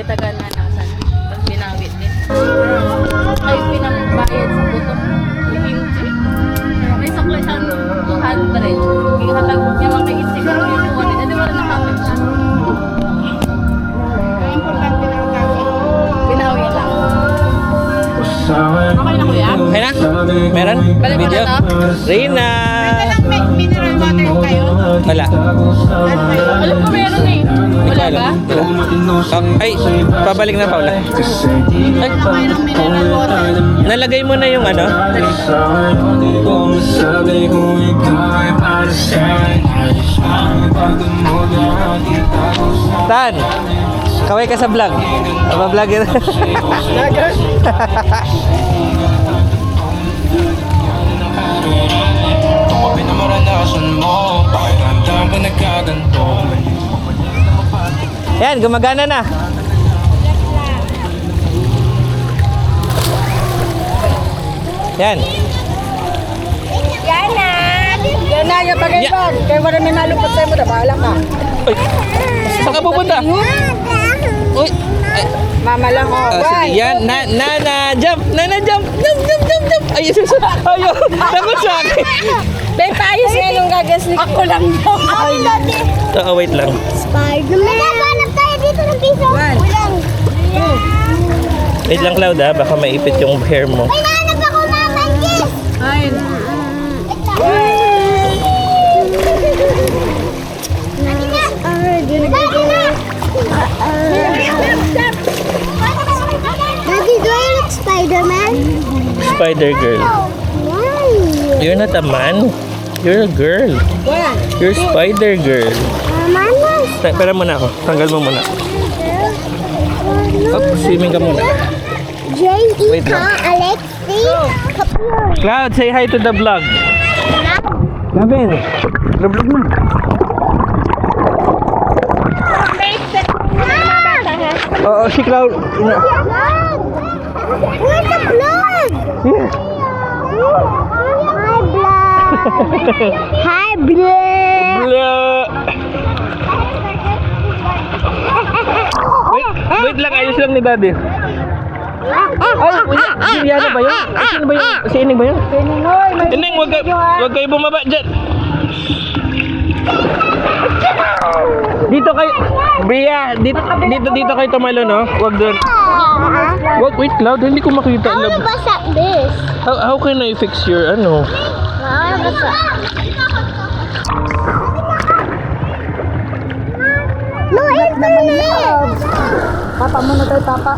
Tagal na nasan. Tapos binawit din. Ay, pinambayad sa buto. Hindi. May saklay siya 200. Ihatag niya mga isip ko yung kuwanin. Hindi wala nakapit siya. Importante lang kasi. Binawit lang. Okay na kuya? Okay na? Meron? Balik mo Video? na to? Rina! May mineral water kayo? Wala. Alam ko meron eh. Wala ba? Ay, pabalik na Paula. Ay, Mayroong mineral water. nalagay mo na yung ano? Tan! Kaway ka sa vlog. Vlog yun. Yan, gumagana na. Yan. Yan na, yung bagay-bag. Kaya wala may malupot sa'yo mo na, bahala ka. Uy, saan ka pupunta? Uy, ay, Mama lang, oh. sige, yan. Jump! Jump! Ay, ayun, takot sa akin. Bay, paayos nga yung gagas ni Ako lang daw. Oo, wait lang. Spider-Man! Naghanap tayo dito ng piso! One. Walang! Wait lang, Cloud, ha? Baka maipit yung hair mo. May nahanap ako mga mantis! Ay, Daddy, do I look Spider-Man? Spider girl. Why? You're not a man. You're a girl. one. You're Spider girl. Mamas! Pera muna ako. Tanggal mo muna. Up, swimming ka muna. Wait J.E.K. lang. Alexi! Kapur! Cloud, say hi to the vlog. Gavin, vlog mo. Oo, si Cloud. Where's the blood? Here. Hi, blood! Hi, blood! Blah. Wait lang, ayos lang ni Daddy. Ay, si Yana ba yun? Sino ba yun? Si Ining ba yun? Ining, wag kayo bumaba dyan. Dito kayo, Bria, dito kayo tumalo, no? Wag doon. Wait, Cloud, hindi ko makita. I wanna bust up this. How can I fix your, ano? I wanna bust up. No internet! Papa muna tayo, papa.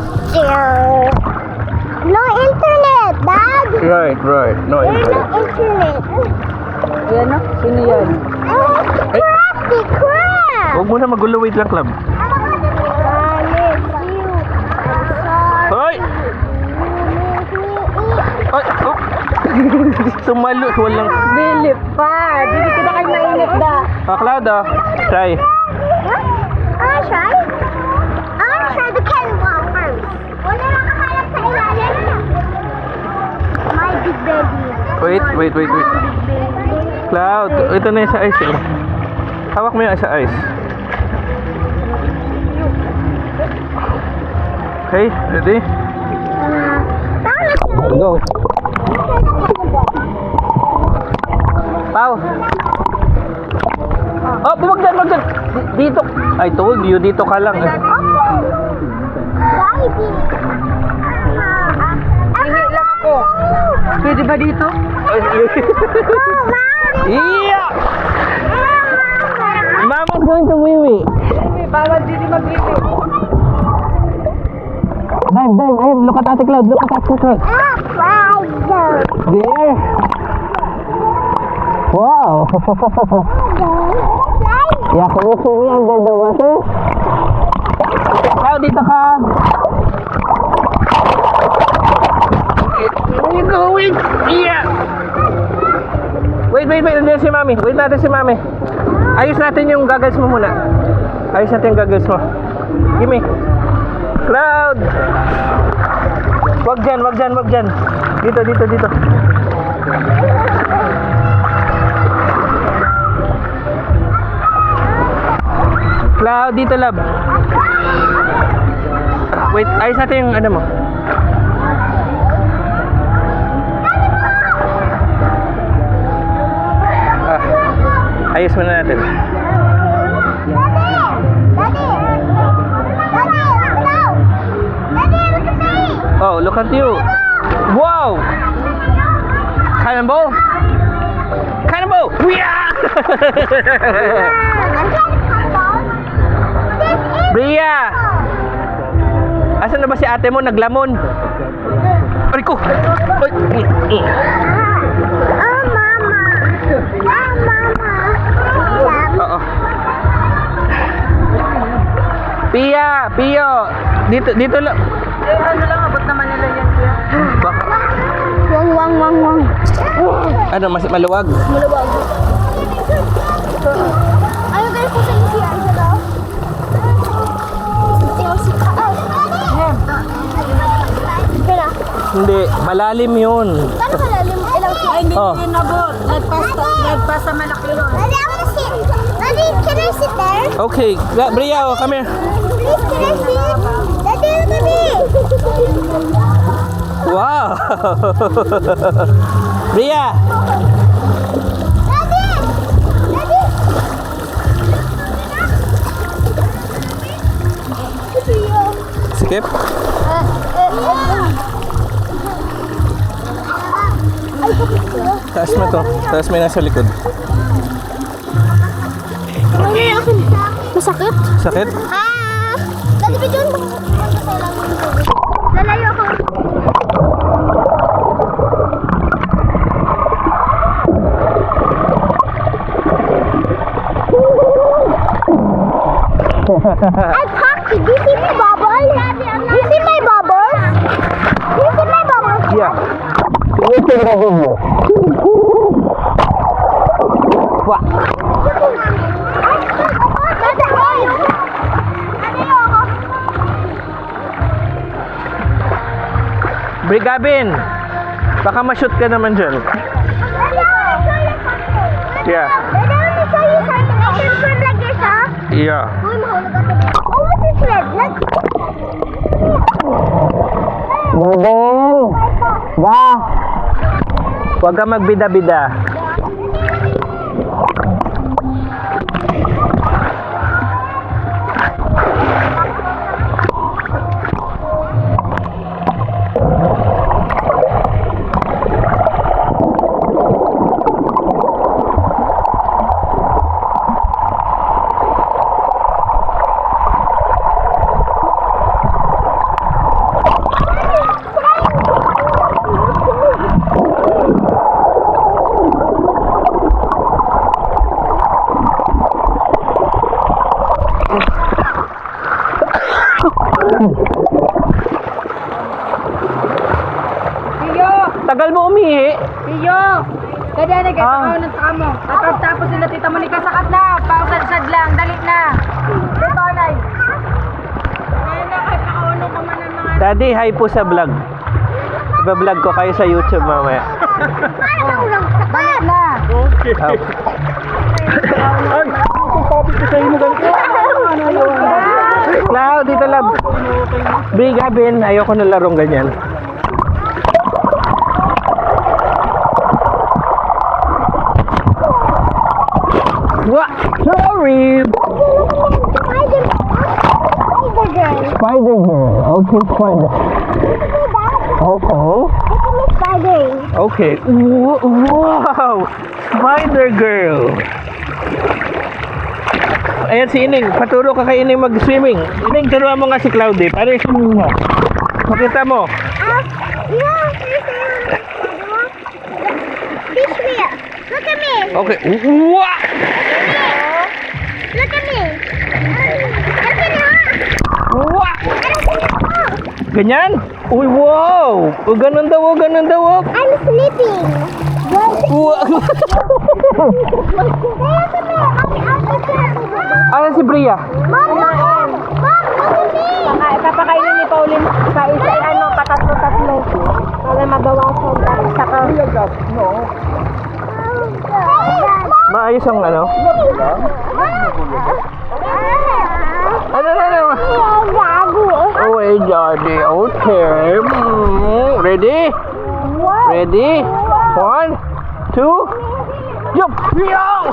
No internet, Dad! Right. No, There's no internet. Ayan na, sino yan? Oh, Ay. crafty crap! Huwag mo na magulo, wait lang, Club. Hoy! Ay, oh! Tumalo, walang... Dilip pa. Dili ko na kayo mainit da. Cloud, try. I'll try. I'll try the cannonball first. Wala lang kakalap sa ilalim. My big baby. Wait. My big baby. Cloud, ito na yung sa ice. Hawak mo yung sa ice. Okay, ready? Go. Pau. Oh, wag dyan. Dito. I told you, dito ka lang. Baby. Hingi lang ako. Pwede ba dito? Yeah! Mama's going to wee-wee. Bawal dito mag-iwi. Dive. Ayun, look at Ate Cloud. There. Wow. Yeah, can you see me under the water? Cloud, dito ka. Where are you going? Yeah. Wait. Nandiyan si Mami. Wait natin si Mami. Ayos natin yung goggles mo muna. Ayos natin yung goggles mo. Gimme. Cloud. Wag dyan. Dito. Cloud, dito, love. Wait, ayos natin yung ano mo. Ayos muna natin. Oh, look at you. Wow! Cannonball? Cannonball! Yeah! Bria! Asan na ba si ate mo? Naglamon. Aray ko! Ay. Oo. Pia! Pio! Dito lang. Ano lang, abot naman nila yan, kuya. Baka. Wang. Ano, mas maluwag? Maluwag. Ayaw kayo po sa CR sa daw? Kaya, Hindi, malalim yun. paano malalim? Ilang feet? Ay, hindi Oh. yun nabot. Nagpas sa malaki yun. Daddy, I wanna sit. Daddy, can I sit there? Okay, Bria, oh, come here. Please, can I sit? Daddy, look at me. Wow! Bria! Daddy! Daddy! Skip? Taas mo to. Taas mo yung nasa likod. Masakit? Sakit? Daddy, bidyon mo. Lalayo ako. I'm cocky. Do you see my bubble? Do you see my bubbles? Do you see my bubbles? Yeah. Wah! Bri Gavin! Baka ma-shoot ka naman dyan. Yeah. Daddy, I want to show you something. I can swim like this, huh? Yeah. Uy, mahulog ako. Oh, what's this red? Let's... Huwag ka magbida-bida. Tiyo! Tagal mo umihi. Tiyo! Kaya na kayo ng tamo. Tapos sila tita mo ni kasakat na. Pausad-sad lang. Dalit na. Dito, Nay. Ayun na, kahit nakauno ka man ng mga... Daddy, hi po sa vlog. Iba-vlog ko kayo sa YouTube mamaya. Dalit na. Now, dito lang. Bri Gavin, ayoko na larong ganyan. What? Sorry! Spider girl. Okay, spider. Okay. Okay. Wow! Spider girl. Ayan si Ining. Paturo ka kay Ining mag-swimming. Ining, turuan mo nga si Cloudy. Para i-swimming mo. Makita mo. Fish me. Look at me. Okay. Wow! Look at me. Look at me. Wow! Ganyan? Uy, wow! O, ganun daw, ganun daw. I'm sleeping. Wow! Ayan si Bria. Mom, look at me. Papakainin ni Pauline sa isang patatlo-tatlo. Para mabawasan. Saka... Maayos ang ano? Ano? Oh, Daddy. Okay. Ready? Ready? 1, 2, jump! Yeah!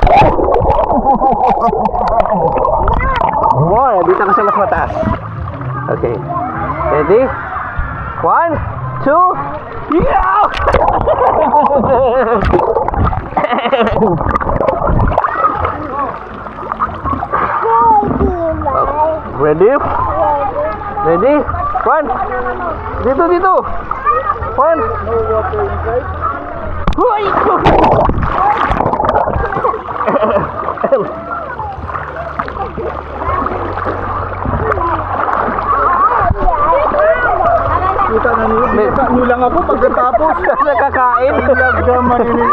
Wow, dito ka sa mas mataas. Okay. Ready? 1, 2, yeah! Ready? Ready? 1. Dito. 1. Hoy! Kita na niyo, binasa niyo lang ako pagkatapos. Nakakain. Nagdaman niyo.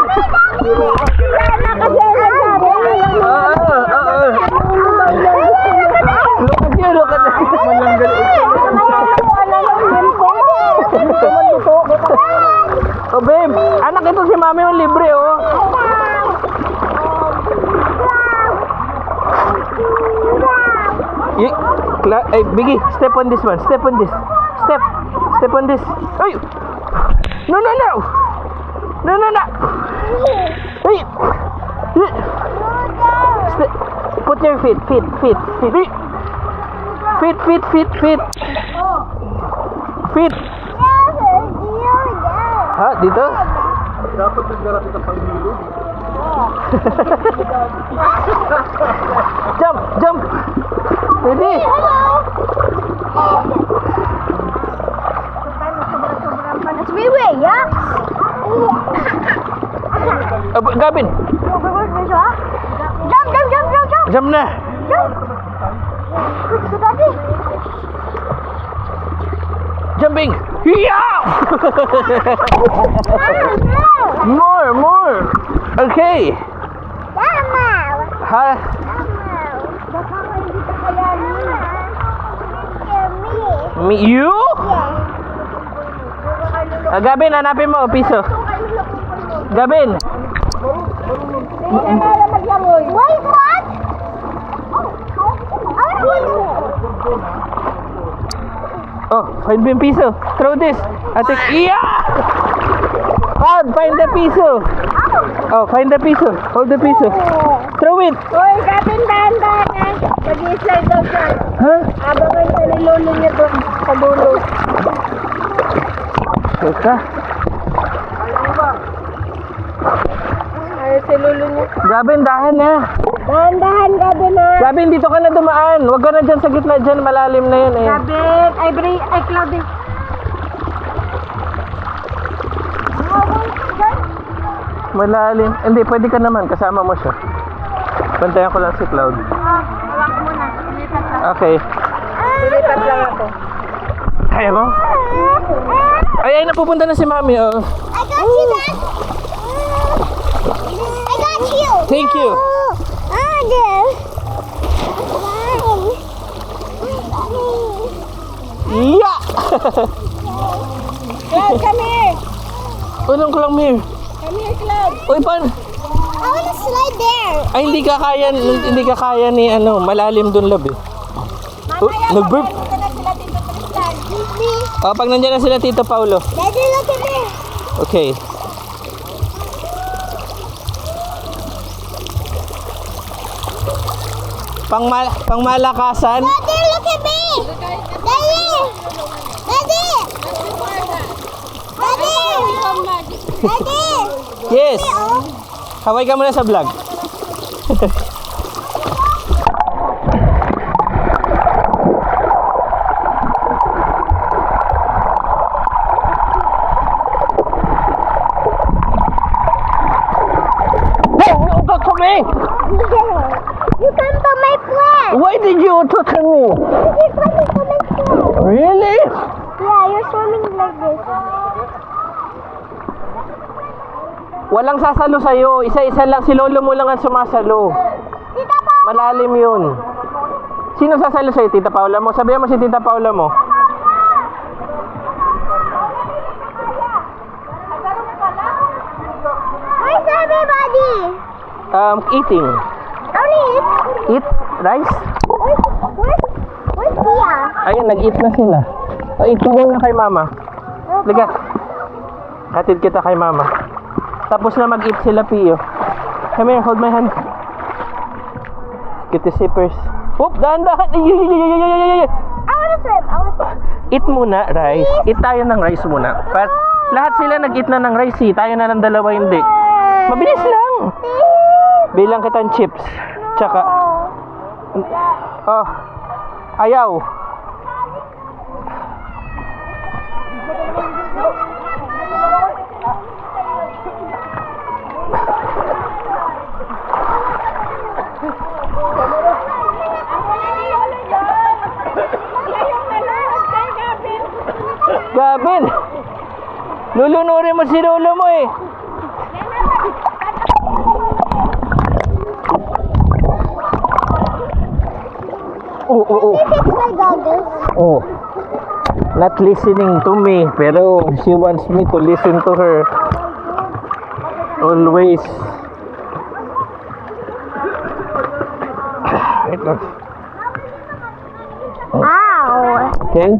Look at that. Malanggal ito. Oh babe, anak ito si mami yung libre oh. Biggie, step on this one. Step on this. Step on this. Ay! No. Ay! Put your feet. Feet. Ha, dito? Dapat nagdarap ito pang hilo. Jump. Ready? It's me way, yeah? Gavin, Jump. jump na. Daddy. Jumping. Yeah! More. Okay. Ha? You? Gavin, hanapin mo, piso. Gavin. Wait, what? Oh, find me piso. Throw this. Yeah! Find the piso. Oh, find the piso. Hold the piso. Throw it. Uy, Gavin, dahan-dahan eh. Mag-i-slide daw siya. Huh? Abangan sa nilolo niya doon sa dulo. Teka. Ay, si lolo niya. Gavin, dahan na. Dahan-dahan, Gavin ha. Gavin, dito ka na dumaan. Huwag ka na dyan sa gitna dyan. Malalim na yun eh. Gavin, ay Cloudy. Malalim. Hindi, pwede ka naman. Kasama mo siya. Bantayan ko lang si Cloud. Hawak ko muna. Lipat lang. Okay. Lipat lang ako. Kaya mo? Ay, napupunta na si Mami. Oh. I got you, Dad. I got you. Thank you. Oh, dear. Yeah! Cloud, come here. Unang ko lang, Mir. Come here, Cloud. Uy, pan. I want to slide there. Ay, hindi ka kaya ni malalim dun, love eh. Nag-burp. Dito na sila dito Tristan. Oh, pag nandiyan na sila, Tito Paulo. Daddy, look at me. Okay. Pangmalakasan. Daddy, look at me. Daddy. Daddy. Daddy. Daddy. Yes. Kaway ka muna sa vlog. Talk to me. You come to my plant. Why did you talk to me? You come to my plant. Really? Yeah, you're swimming like this. Walang sasalo sa'yo. Isa-isa lang. Si lolo mo lang ang sumasalo. Tita pa. Malalim yun. Sino sasalo sa'yo? Tita Paula mo? Sabihan mo si Tita Paula mo. Where's everybody? Eating. Only eat. Eat rice? Where's Tia? Ayun, nag-eat na sila. Ay, tulong na kay mama. Liga. Hatid kita kay mama. Tapos na mag-eat sila, Pio. Come here, hold my hand. Get the zippers. Whoop, dahan-dahan. I wanna swim. Eat muna, rice. Eat tayo ng rice muna. Lahat sila nag-eat na ng rice, eh. Tayo na ng dalawa hindi. Mabilis lang. Bilang kita ng chips. Tsaka, oh, ayaw. Gabin! Lulunurin mo si lolo mo eh. Oh. My goggles. Oh. Not listening to me, pero she wants me to listen to her. Always. Wait lang. Ow. Okay?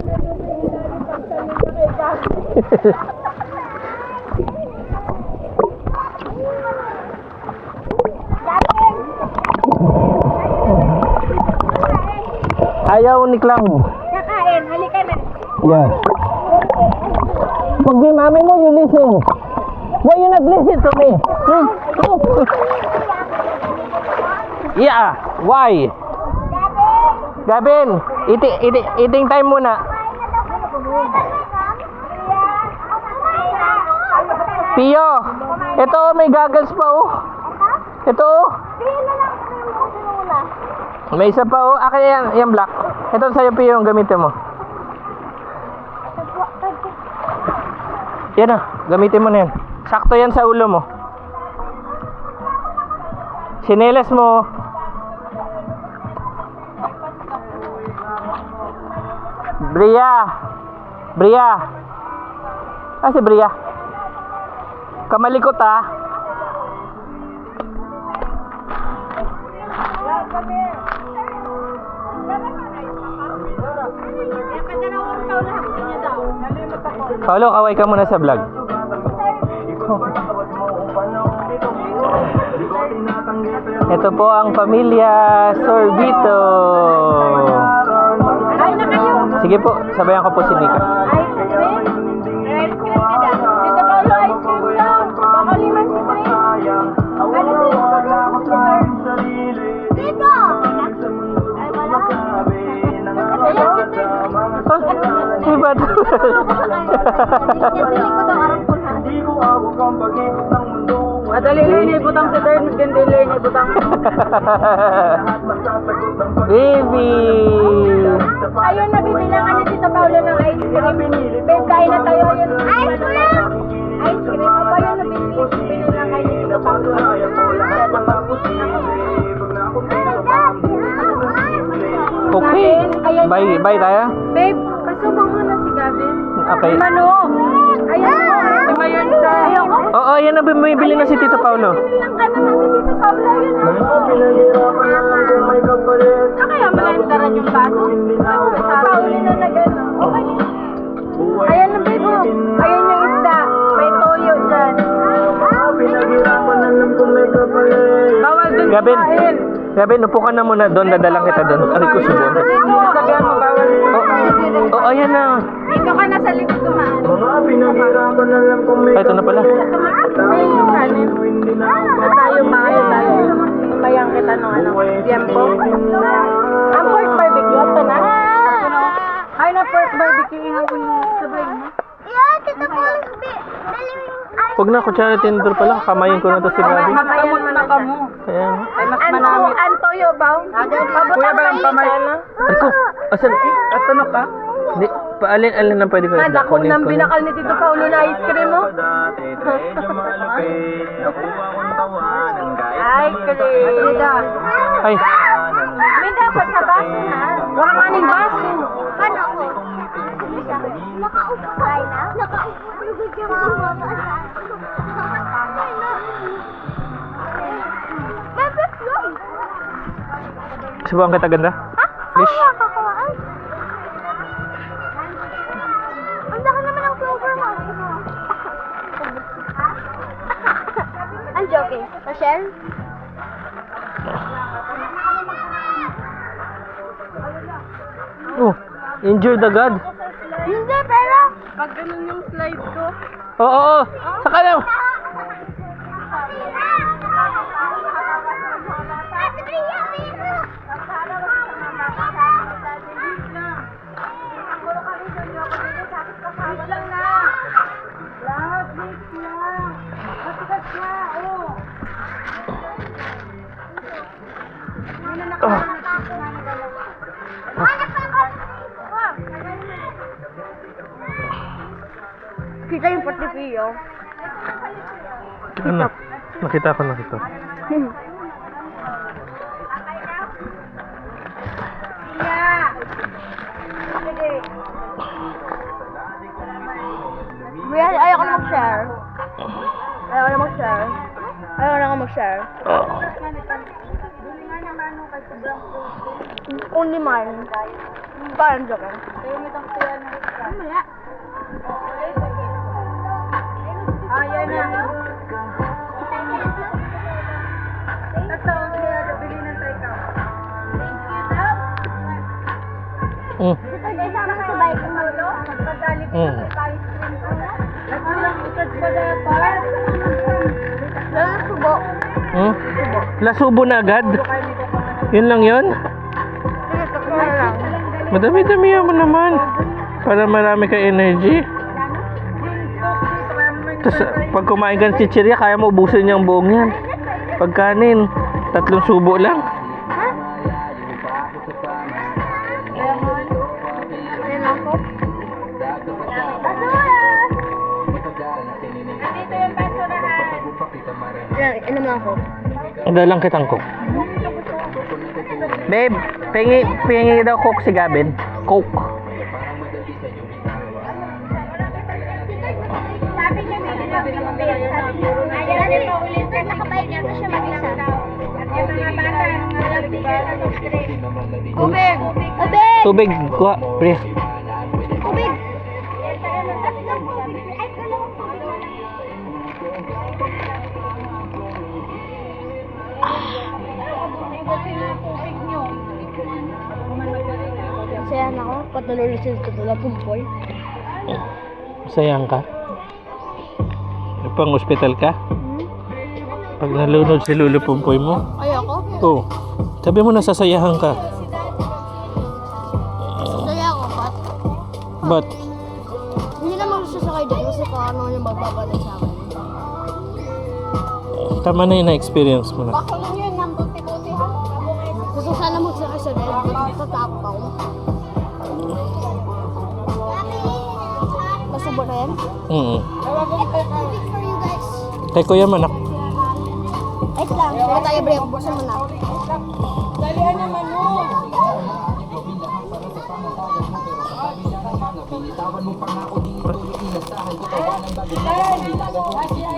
Ayaw ni Clang. Kakain, halika na. Yeah. Pag yung mami mo, you listen. Why you not listen to me? Yeah. Why? Gabin, eating time muna. Pio, ito may goggles pa oh. Ito oh. May isa pa oh. Akin yan black. Ito sa'yo Pio yung gamitin mo. Yan ah, gamitin mo na yan. Sakto yan sa ulo mo. Sinelas mo. Bria. Ah, si Bria. Kamalikot ah. Paulo, kaway ka muna sa vlog. Ito po ang pamilya Sorbito. Kain na kayo. Sige po, sabayan ko po si Nika. Ice cream? Ice cream ka na. Dito Paulo, ice cream daw. Baka liman si Trey. Ano siya? Dito. Ay, wala. Ayan si Trey. Iba to. Nabili ko daw arang pulhan. Madali lang ibutang si Trey. Mas ganda lang ibutang. Baby. Ayun, nabibilangan ni Tito Paulo ng ice cream. Babe, kain na tayo. Ayun, Ice cream. ice cream. Apa yun, nabibili lang kayo ni Tito Paulo. Yan, napag-push na ako. Okay. Bye tayo. Babe, kasubang mo na si Gavin. Okay. Mano? Ayan. Di ba yun sa... Ayoko. Oo, yan na bumibili na si Tito Paulo. Bilang ka naman si Tito Paulo. Yun na. Kaya malandaran yung baso? Paulo na nag-ano. Okay. Ayan na babe. Oh. Ayan yung isda. May toyo dyan. Bawal dun kumain. Gabin, upo ka na muna doon. Dadalang kita doon. Aray ko, subon. Sabihan mo bawal. Oo, ayan na. Dito ka na sa likod kumain. Ay, ito na pala. May yung kanin. Tayo maayo tayo. Mayang kita nung ano. Tiempo. Ang pork barbecue. Ito na. Ay na pork barbecue. Ihawin mo. Sabay mo. Yeah, Tito Paul. Dali mo yung ice. Huwag na, kutsara tinidor pala. Kamayin ko na to si Gabi. Mamayan mo na kamo. Ayan. Ay, mas manamit. Ang toyo ba? Kuya ba ang pamay? Ay ko, asan? Atunok ka? Hindi, paalin-alin lang pwede ko. Nadako ng binakal ni Tito Paulo na ice cream mo. Ay, cream. Ay, May dapat sa baso na. Wala maning baso. Ano ko? Nakaupo ka na? Nakaupo. Nagigyan mo mama. Bebe, slow. subukan kita ganda. Fish. Michelle? Oh, injured agad. Hindi, pero... Pag ganun yung slide ko. Oo, oo. Saka lang. Ate Bria, pero... Kita yung patipiyo. Ano? Nakita ko. Bria, ayoko na mag-share. Oo. Only man. Parang joke. Ayan na. Ito, bili ng tayo. Mm. Sama ka sa bike mo. Magpadali ko Mm. sa ice cream ko. Nagkulang ikad pa dapat. Lalo na subo. Hmm? Lasubo na agad? Yun lang yun? Sige, takbo na lang. Madami-dami mo naman. Para marami ka energy. Tapos pag kumain ka ng chichirya, kaya mo ubusin yung buong yan. Pag kanin, 3 subo lang. Ayan ako. Dito yung basurahan. Ayan, inom lang ako. Dalang kitang coke. Babe, pingi daw coke si Gabin. Coke. Sabi niya, sabi ng mabiyag. Sabi niya, nasa kabay niya siya mag-isa. Yung mga bata, walang bigyan ng ice cream. Ubig! Ubig! Tubig, kuha, pre. Ubig! Tatlong tubig. Ay, dalawang tubig. Masaya na ako. Patuloy sila sa tula pumpoy. Masayang ka? Pang ospital ka? Pag nalunod si Lulu Pumpoy mo? Ayoko. Oo. Sabi mo nasasayahan ka. Masaya ako, Pat. But, Hindi naman sasakay dito kasi kung ano yung magbabalik sa akin. tama na yung na-experience mo na. Baka lang yun, ng buti-buti ha. Gusto sana magsakay sa red, natatakot ako. Masubo na yan? Tubig for you guys. Kay Kuya Manak. Wait lang, hindi tayo break. Buksan mo na. Dalihan naman mo.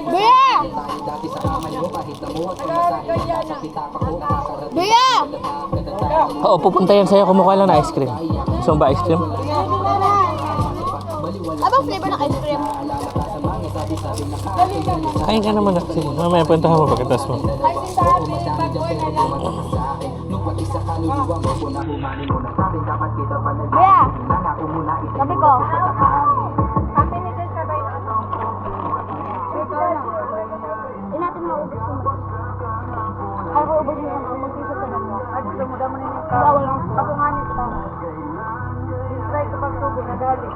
Bea! Bea! Oo, pupunta yan sa'yo. Kumukha lang na ice cream. Gusto mo ba ice cream? Abang flavor ng ice cream? Kain ka naman na. Sige, mamaya puntahan mo pagkatas mo. Bea! Sabi ko. Hindi natin maubos ko mo. Ay, ko ubos yun. Mag-isip ka na mo. Ay, gusto mo daw mo na yung Bawal lang. Ako nga nito. Try ko pag tubo na dali.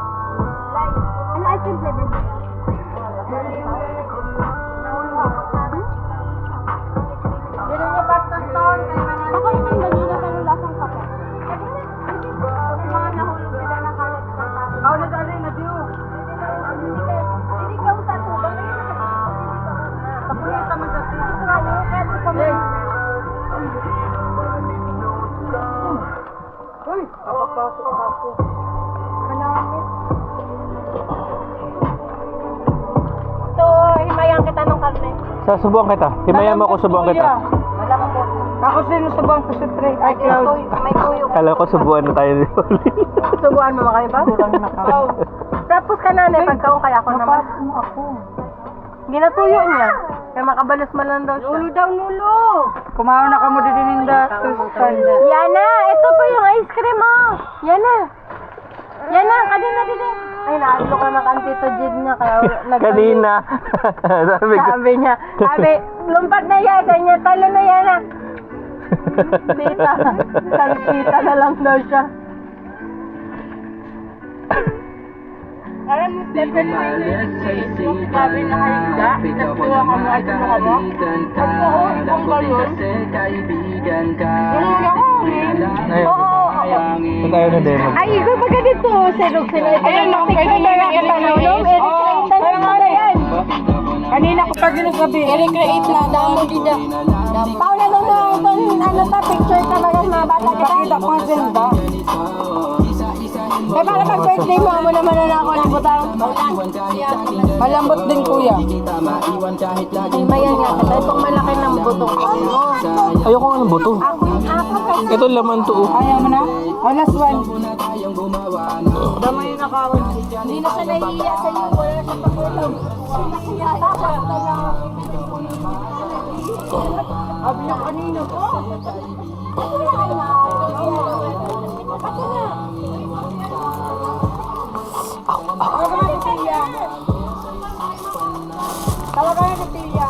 Ano ice cream flavor ba? Bili niyo pasta stone kay mga Ako naman vanilla pero lasang kape. mga nahulog sila na kalat sa tapo. Ako na dali na diyo. Hindi ka usan to. Tapunin ka man sa tiyo. Uy, kapapasok ako. Kanamit. So, himayan kita ng karne. Subuhan kita. Himayan mo ako, subuhan kita. Wala ka po. Ako sinusubuan ko si Trey. Ay, Cloud. May tuyo. Kala ko subuan na tayo ni Oli. Subuan mo kayo ba? Oo. Tapos ka na, pagkaon kaya ako naman. Ginatuyo niya. Kaya makabalos man lang daw siya. Nulo daw, nulo. Kumaon na ka mo din ninda. Yana, ito pa yung ice cream mo. Yana. Yana, kanina din. Ay, naalo ka na kantito Jid niya. Kaya Kanina. Sabi ko. sabi, lumpat na yan. Sabi niya, talo na yan ah. Tita, tita na lang daw siya. Alam mo, Stephen, sabi na kayo nagkuha ka mo at mo ka mo. At ako, ibang galon. Ganun ako. Oo. Ito tayo na din. Ay, ikaw ba ganito? Silog sila. Ayun, pwede na lang itanong. Kaya nga na yan. Kanina ko pa ginasabi. I-recreate na. Damo din na. Paula nung ano pa, picture talaga mga bata kita. Pakita ko ang ganda. Kaya para pag-birthday mo, amo naman na ako ng butang. Malambot din, kuya. Mayan nga kita. Itong malaki ng butong. Ayoko nga ng buto. Ako kasi. Ito laman to. Ayaw mo na? O, last one. Damay na kawin. Hindi na siya nahihiya sa iyo. Wala na siyang pagulog. Abi yung kanino ko. Tawagan na si Tia.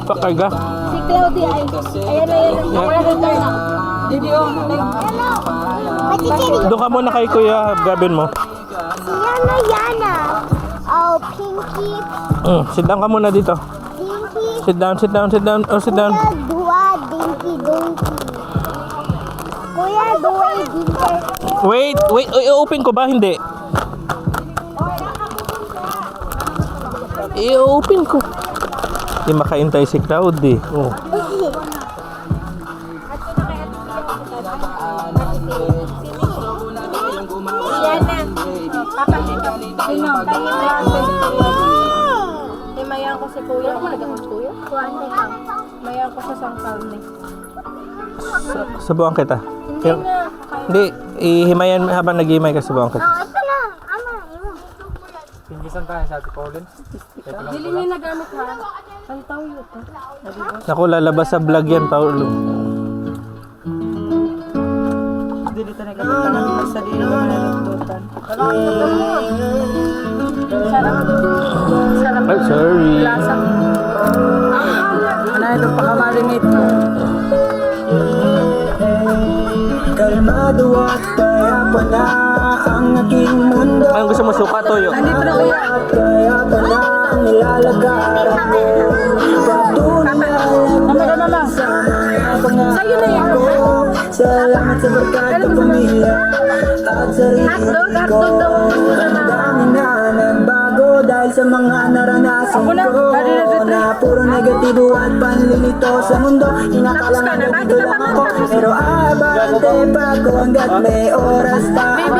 Pakarga. Si Claudia ay, ayan na yan. Return na. Doon ka muna kay Kuya Gabin mo. Si Yana. Oh, Pinky. Sit down ka muna dito. Pinky. Sit down, sit down, sit down. Oh, sit down. Kuya Dua, Dinky, Donkey. Kuya Dua, Dinky. Wait, wait. I-open ko ba? Hindi. I-open ko. Hindi makaintay si Cloud eh. Oh. Yana. Papa, sino? Himayan ko si Kuya. Ako nag-akong Kuya? Himayan ko sa sangkal ni. Sabuan kita. Hindi na. Hindi, ihimayan habang nag-himay ka sabuan kita. Oh, ito na. Ama, imo. Dili niya nagamit ha. Ang tao yun. Naku, lalabas sa vlog yan, Paulo. Dito na gamit ka sa dili mo nalututan. Sarap. Ay, sorry. Lasa. Ano ito pa ka-marinate mo? Kalmado at payapa na ang aking mundo. Anong gusto mo, suka, toyo? Nandito na kuya. Payapa na ang nilalagay. Patunay Mama. Sa'yo na yan. salamat sa barkada pamilya at sarili ko. Ang dami na nagbago dahil sa mga naranasan ko na puro negatibo at panlilito sa mundo. Inakala nga dito lang ako, pero abante pa ako hanggat may oras pa ako.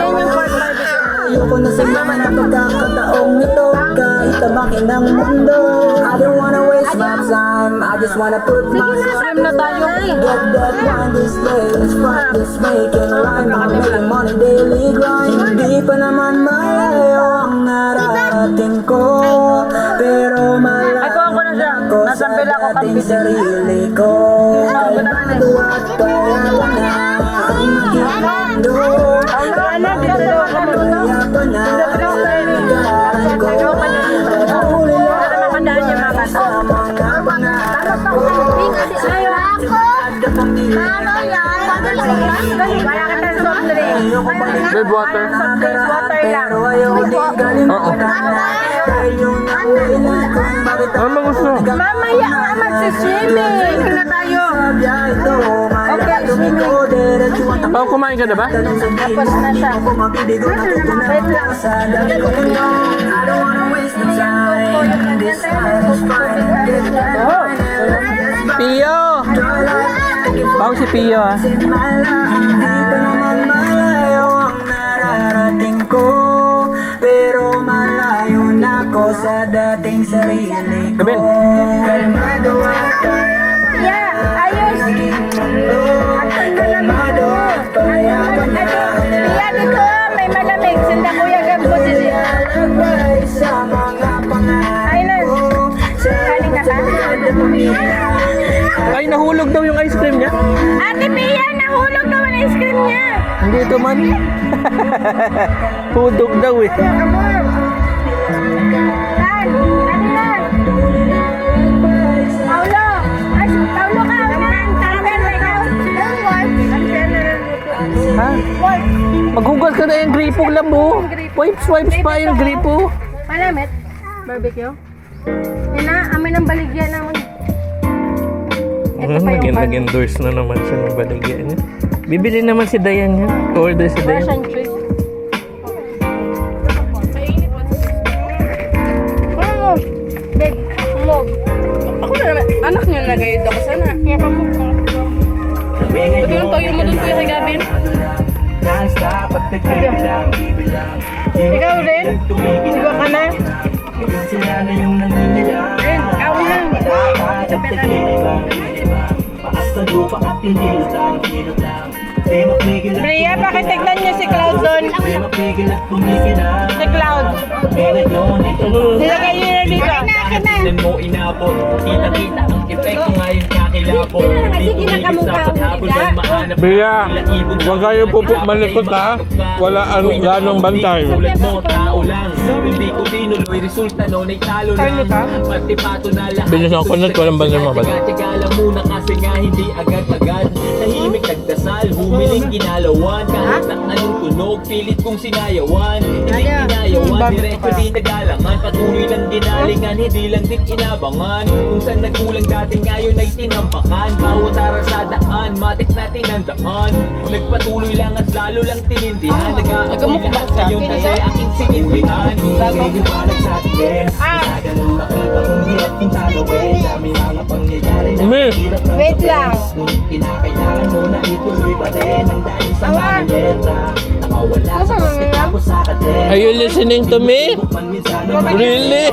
Ayoko na sa mga na pagkakataong ito kahit tabakin ng mundo. I don't wanna waste my time, I just wanna put myself na tayo. get that one this day. Let's practice making rhyme, I'm making money daily grind. Hindi pa naman malayo ang narating ko, pero malaman ako sa dating sarili ko. Kalmado at payawa na ang aking mundo. na, dito daw ako magluto. Dito daw ako training. Tagaw ka na dito. Para makandaan yung mga bata. Ayaw ako. Ano yan? Wala ka ng soft drink. Red water. Soft drinks, water lang. Oo. Ano mo gusto? Mamaya nga magsiswimming. Na tayo. Okay, swimming. Oh, kumain ka na ba? Tapos na siya. Wait lang. Oh. Pio! Bawang si Pio ah. Dito naman malayo ang nararating ko, pero malayo na ako sa dating sarili ko. Gabil. Kalmado at Yeah, ayos. kalmado at payagan na Iya dito, may malamig. Sanda kuya gambo din. lalagay sa mga Ay na. Kaling ka ba? Ay, nahulog daw yung ice cream niya. Ate Pia, nahulog daw ang ice cream niya. Hindi ito man. Hudog daw eh. Tan, ano na? Paulo. Ay, Paulo ka. Taragan na ikaw. Ha? Maghugas ka na yung gripong lambo. Wipes pa yung gripo. Malamit? Barbecue? Yan na, amin ang baligyan naman. Ito pa yung pan. Nag-endorse na naman siya ng baligyan niya. Bibili naman si Dayan niya. Order si Dayan. Russian trees. Oh, babe, umog. Ako na naman. Anak niyo nagayod ako sana. Kaya pa mo. Pag yung toyo mo dun kuya kay Gabin. Ikaw rin? Sigo ka na? Rin, ikaw na. Bria, pakitignan niyo si Cloud doon. Si Cloud. Nilagay niyo na dito. Tignan mo inabot, kita-kita ang epekto ngayon kakilabot. Di tumigil sa paghabol ng mahanap. Bea, huwag kayo malikot ha. Wala anong ganong bantay. Tulad mo, tao lang. Hindi ko tinuloy, resulta noon ay talo lang. Pati pato na lahat. Bilisan ko na, walang banday mga bata. Tiyaga lang muna kasi nga hindi agad-agad. Tahimik nagdasal, humiling ginalawan. Kahit na anong tunog, pilit kong sinayawan. Hindi ginayawan, diretso di nagalangan. Patuloy lang ginalingan, hindi lang din inabangan. Kung saan nagkulang dati ngayon ay tinampakan. Bawat araw sa daan, matik natin ang daan. Nagpatuloy lang at lalo lang tinindihan. Nag-aakoy lahat sa iyong kasi aking sinindihan. Ngayon palag sa atin, ganun makita kung hirap kong talawin. Dami mga pangyayari na Umi! Wait lang. kinakailangan mo na ituloy pa rin ang dahil sa mga letra. Nakawala sa pagkatapos sa kadena. Are you listening to me? Really?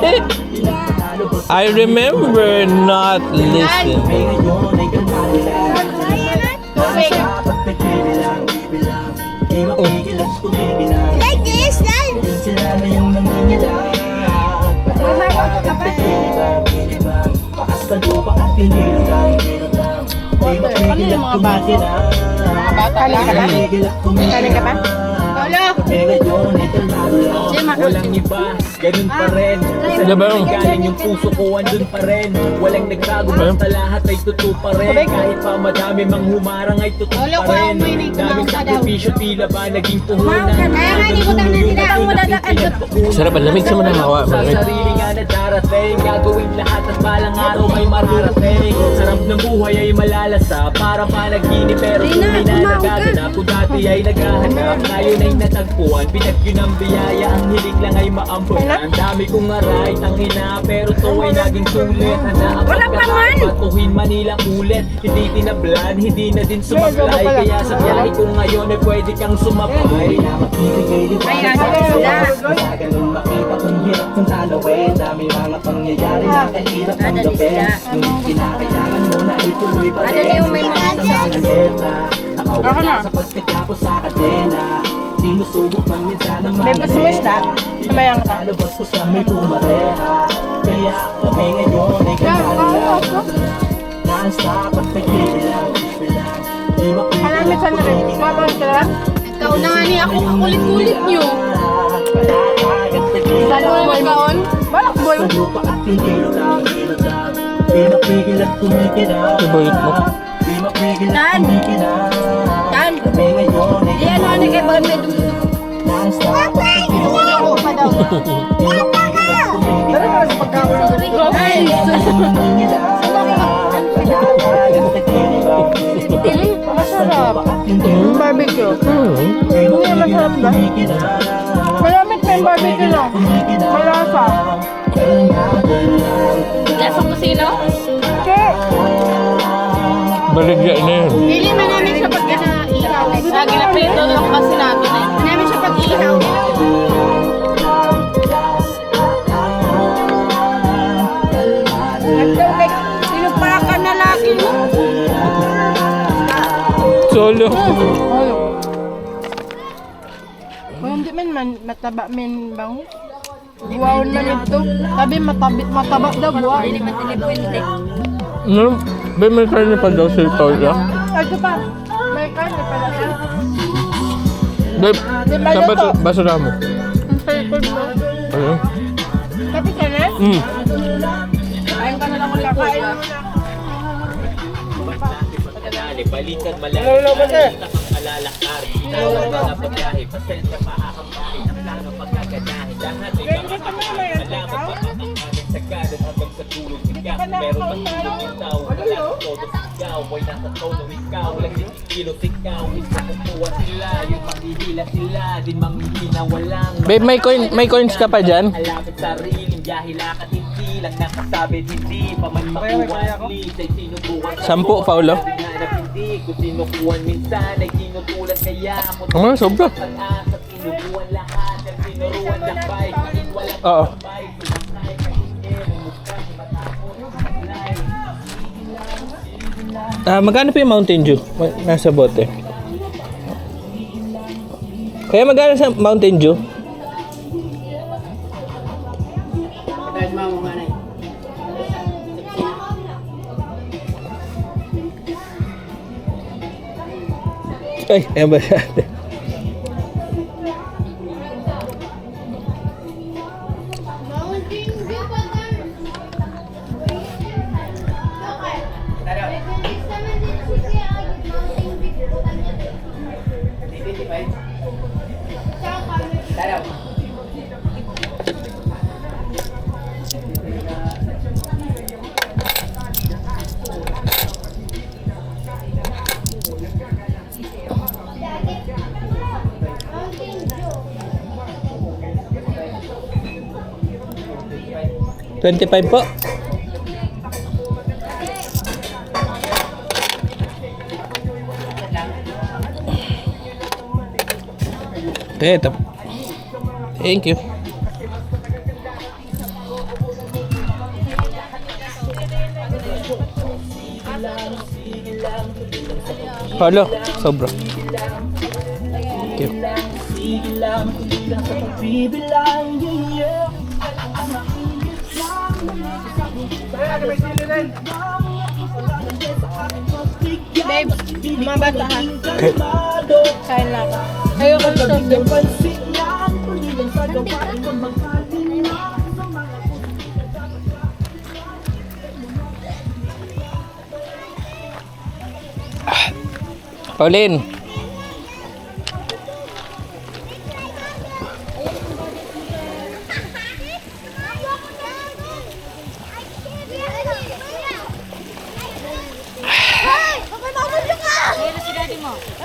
I remember not listening. Ngayon ay ganali lang. Tubig. Pagpipili lang, bibilang. Di mapigil at kumibilang. Like this, like. Sila na yung nangingilang. Pagpipili lang, bibilang. Paasta lupa at pinilang. Di mapigil at kumibilang. Kaling ka ba? Kaling ka ba? Paulo! Ngayon ay ganali lang. Walang iba, ganun pa rin. Sa Diba? galing yung puso ko, andun pa rin. Walang nagbago, basta lahat ay totoo pa rin. Kahit pa madami mang humarang ay totoo pa rin. Daming sakripisyo, tila ba naging puhunan. Sarap ang lamig sa manahawa. Sa sarili nga na darating, gagawin lahat at balang araw ay mararating. Sarap ng buhay ay malalasa, para panaginip pero tunay na nagaganap. Kung dati ay naghahanap, ngayon ay natagpuan. Pinagyo ng biyaya, ang hiling lang ay maampunan. Ang dami kong aray, tangina, pero to ay naging sulit. Handa ang pagkakas, patuhin Manila ulit. Hindi tinablan, hindi na din sumablay. Kaya sa biyahe ko ngayon ay pwede kang sumabay. Ay, ano na? Ganun makita kung hirap kung talawin. Dami mga pangyayari na kahirap ang gawin. Ngunit kinakailangan mo na ituloy pa rin. Ano yung may mga Nakawala sa pagkatapos sa kadena. Sinusubok man minsan ang May pasmis na? Samayang ka. Alabas ko sa may pumareha. Kaya kami ngayon ay kanala. Non-stop at pagkibilang. Malamit sa narin. Mabang sila? Ikaw na nga ni ako kakulit-kulit nyo. Saan mo yung kaon? Balak boy. Ibayot mo. Tan! Tan! Iyan mo na kay Bagay ako pa daw. Ay! Masarap. Barbecue. Hindi masarap ba? Malamit pa yung barbecue lang. Malasa. Nasa kusino? Baligya na yun. Pili man namin siya pag ihaw. Ginaprito lang kasi natin eh. Namin siya pag ihaw. Nagdaw kay sinupakan na laki mo. Solo. Kung hindi man mataba men bang. Buwaon man ito. Sabi mataba daw buwaon. Hindi man tinipwente. No, may karne pa daw si Paula. Ito pa. May karne pala siya. Babe, sa basura mo. Ang salikod mo. Ayun. Kapit ka na? Ayun ka na lang ulit. Kakain mo na. Balikan malaki. Alalakar. Tawag na pagkahi. Pasensya makakapahin. Ang plano pagkaganahin. Lahat ay makakalaman. Sagada hanggang sa tulog sigaw. Meron matulog yung tao. Wala sa todo sigaw. Boy nasa tono ikaw. Lagi kilo sigaw. Isa kukuha sila. Yung manghihila sila. Din manghihina walang. Babe, may coins ka pa dyan? Alapit sariling biyahilakat hindi lang nakasabit hindi pa man makuwasli ay sinubukan 10, Paulo. Hanap hindi kung sinukuhan minsan ay kinutulan kaya mo Ano, sobra. pag-asa sinubuhan lahat at sinuruan lakbay kahit walang Oo. sabay sumakay kahit mumukha matapos Magkano pa yung Mountain Dew? Nasa bote. Kaya magkano sa Mountain Dew? Ay, ayan ba siya? $25 po. Ito. Thank you. Paulo, sobra. Thank you. Babe, mga bata ha. Kain lang. Ayoko ito. Pauline.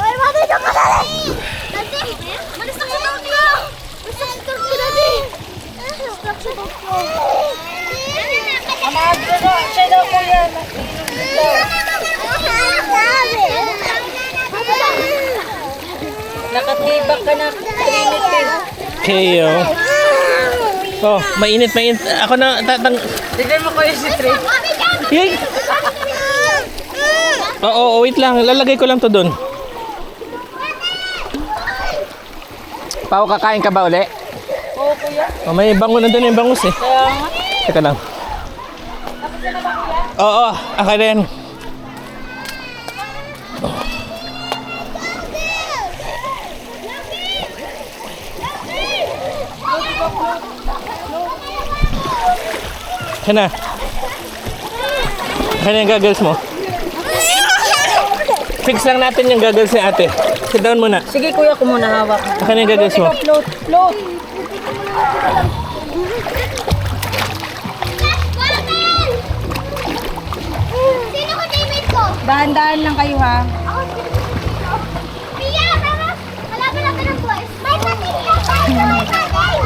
Ay, mabito ka na rin! Dati, malis na sa tawag ko! Malis na sa tawag ko, dati! Malis na sa tawag ko! Amagdo no, siya daw po yan. Nakatibak ka na. Okay, oh, mainit. Ako na tatang... Tignan mo ko yung si Trey. Yay! Oo, wait lang. Lalagay ko lang to doon. Pao, kakain ka ba uli? Oo, kuya. Oh, may bango na doon yung bangus eh. Kaya nga. Teka lang. Oo, ako rin. Hana. Hana yung goggles mo. Fix lang natin yung goggles ni ate. Sit down muna. Sige kuya, ko muna hawak. Hana yung goggles mo. Float, float. Sino ko teammate ko? Dahan-dahan lang kayo ha. Ako si Pia, tara! Malapit natin ang boys. May pating ka tayo! May pating!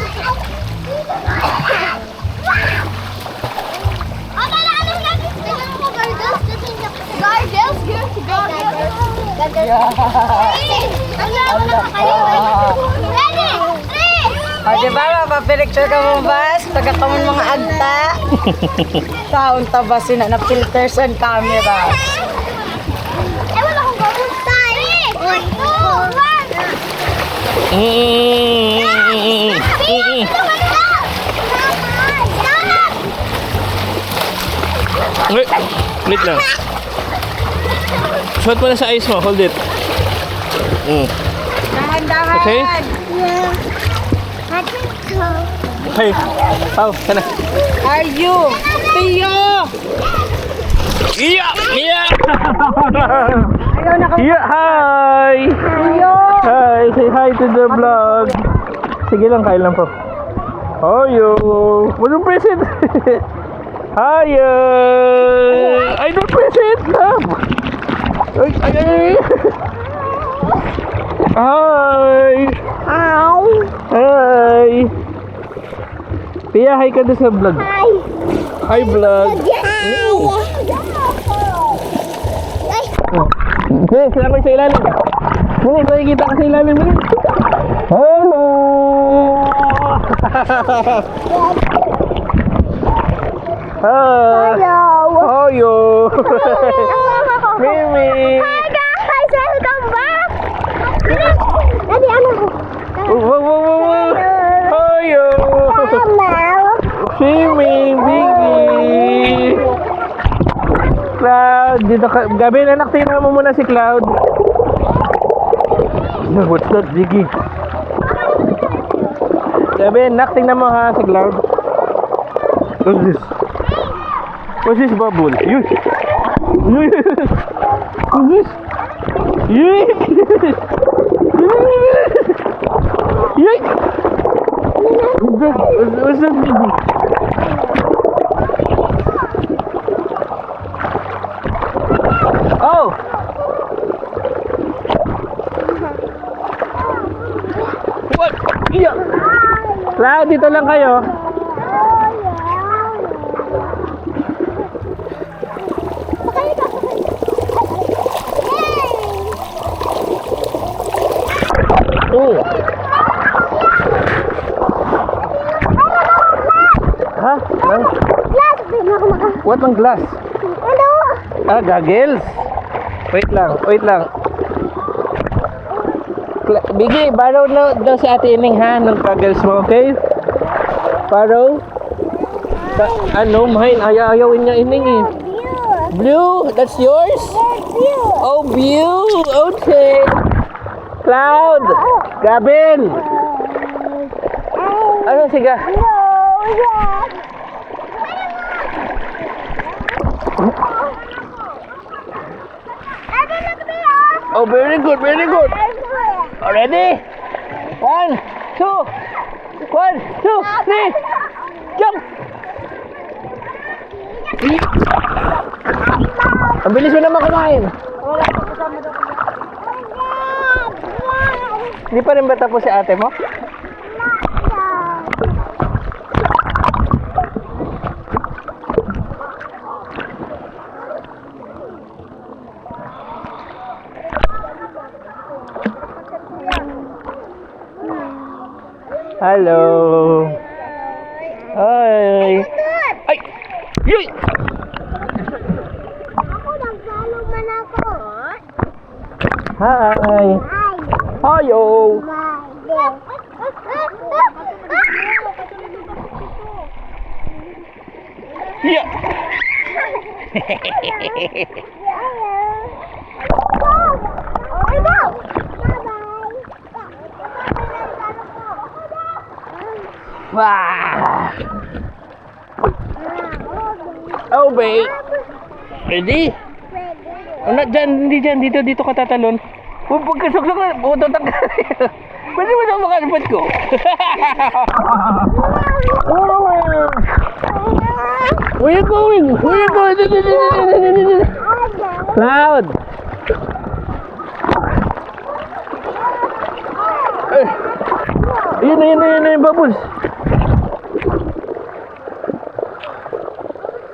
Oh, tara! Anong lagi? Tignan mo ko, Gardels. Gardels? Gardels? Ang laro na kayo. Ready? 3! O, diba mapapicture ka mo ba? Taga ka mo mga agta. Taon tabasin na filters and camera. Ewan akong gawin tayo. 1, 2, 1! Wait, wait lang. Shot mo na sa eyes mo. Hold it. Dahan-dahan. Okay. Yeah. I think so. Hey. Pau, sana. Are you? Tiyo! Iya! Iya! Ayaw na ka. Yeah, hi! Tiyo! Hi! Say hi to the vlog. Sige lang, kain lang po. Hoyo! Walang present! Hiya! I don't present! Love! Ay, ay, ay! Hi! Ow. Hi! Pia, hi ka doon sa vlog. Hi. Hi, vlog! Hey, sila ko sa ilalim. Muli, makikita ka sa ilalim. Muli. Hello! Hoyo! Mimi! Hi guys! Welcome back! Daddy, ano ko? Wow, wow, wow, wow! Hoyo! Mimi! Biggie! Cloud! Dito ka. Gabi, anak, tingnan mo muna si Cloud. What's that, Biggie? Gabi, anak, tingnan mo ha si Cloud. What's this? What's this bubble? You. What's this? You. What's that, baby? Oh. What? Yeah. Cloud, dito lang kayo. Oh. Ha? What ang glass? Ano? Ah, goggles. Wait lang, wait lang. Biggie, borrow na daw si Ate Ining ha ng goggles mo, okay? Borrow? Ano, mine? Ayaw-ayawin niya Ining eh. Blue, that's yours? Oh, blue. Okay. Cloud. Gabin. Ano, sige. Oh, very good, very good. Ready? 1, 2. 1, 2, 3. Jump. Ang bilis mo naman kumain. Hindi pa rin ba tapos si ate mo? Hello. Hi. Ay! Yoy! Ako, nagsalo man ako. Hi. Hayo. Yeah. Wah. Oh, babe. Ready? Ano, dyan, hindi dyan. Dito ka tatalon. Huwag pagkasuksok na. Puto tanggal. Pwede mo na makalipad ko. Where you going? Where you going? Cloud. Yun na yung bubbles.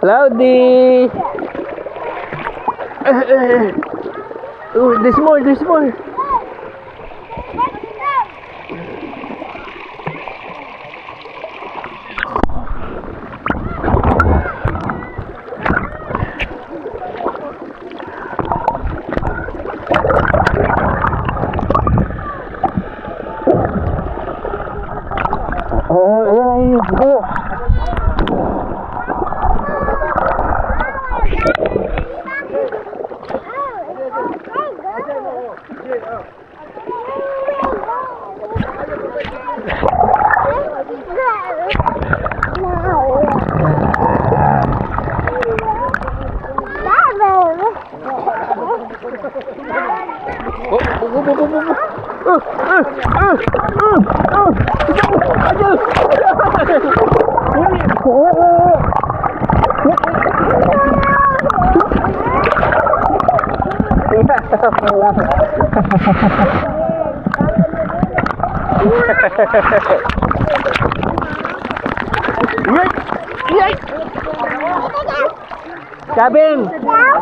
Cloudy. Oh, there's more.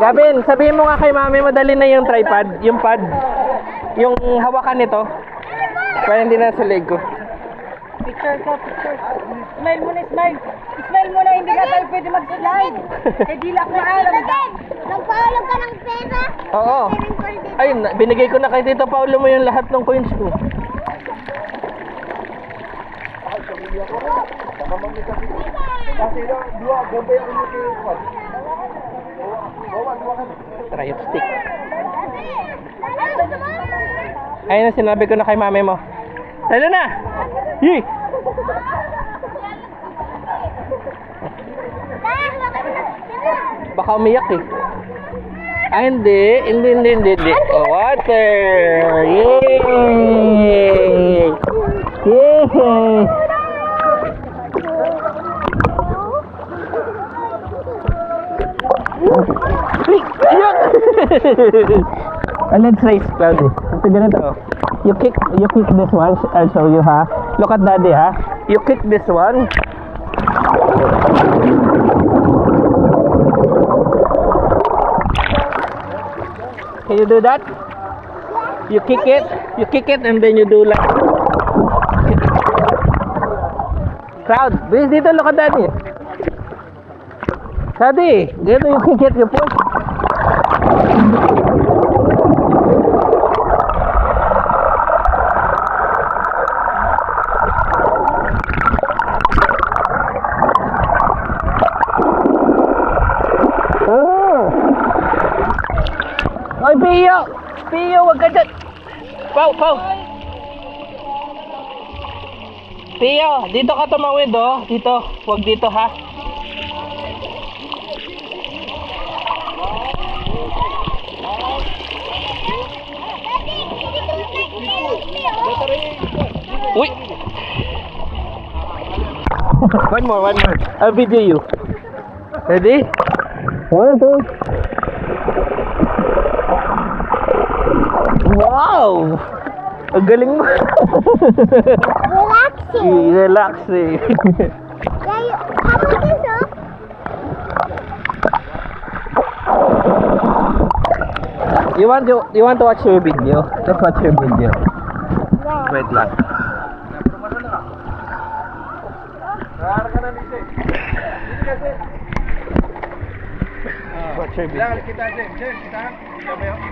Gabin, sabihin mo nga kay mami, madali na yung tripod, yung pad, yung hawakan nito. Para hindi na sa leg ko. Picture. Smile muna, smile. Smile muna, hindi ka tayo pwede mag-slide. Kaya dilak na alam. Nagpahulog ka ng pera. Oo. Ay, binigay ko na kay Tito Paulo mo yung lahat ng coins ko. Try stick. Ayun na, sinabi ko na kay mami mo. Talo na! Yee! Baka umiyak eh. Ah, hindi. Oh, water! Yay! Yay! Iyak! Let's race, Cloudy. Ito ganito. You kick this one. I'll show you, ha? Look at daddy, ha? You kick this one. Can you do that? You kick it, and then you do like... Cloud, bilis dito, look at daddy. Daddy, dito you kick it, you push. Oy, Pio, wag ka dyan. Pau. Pio, dito ka tumawid, oh. Dito, wag dito, ha. Uy. One more. I'll video you. Ready? 1, 2. Wow! Ang galing mo. Relaxing. You want to watch your video? Let's watch your video. Wait lang. Watch your video.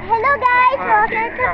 Hello guys, welcome to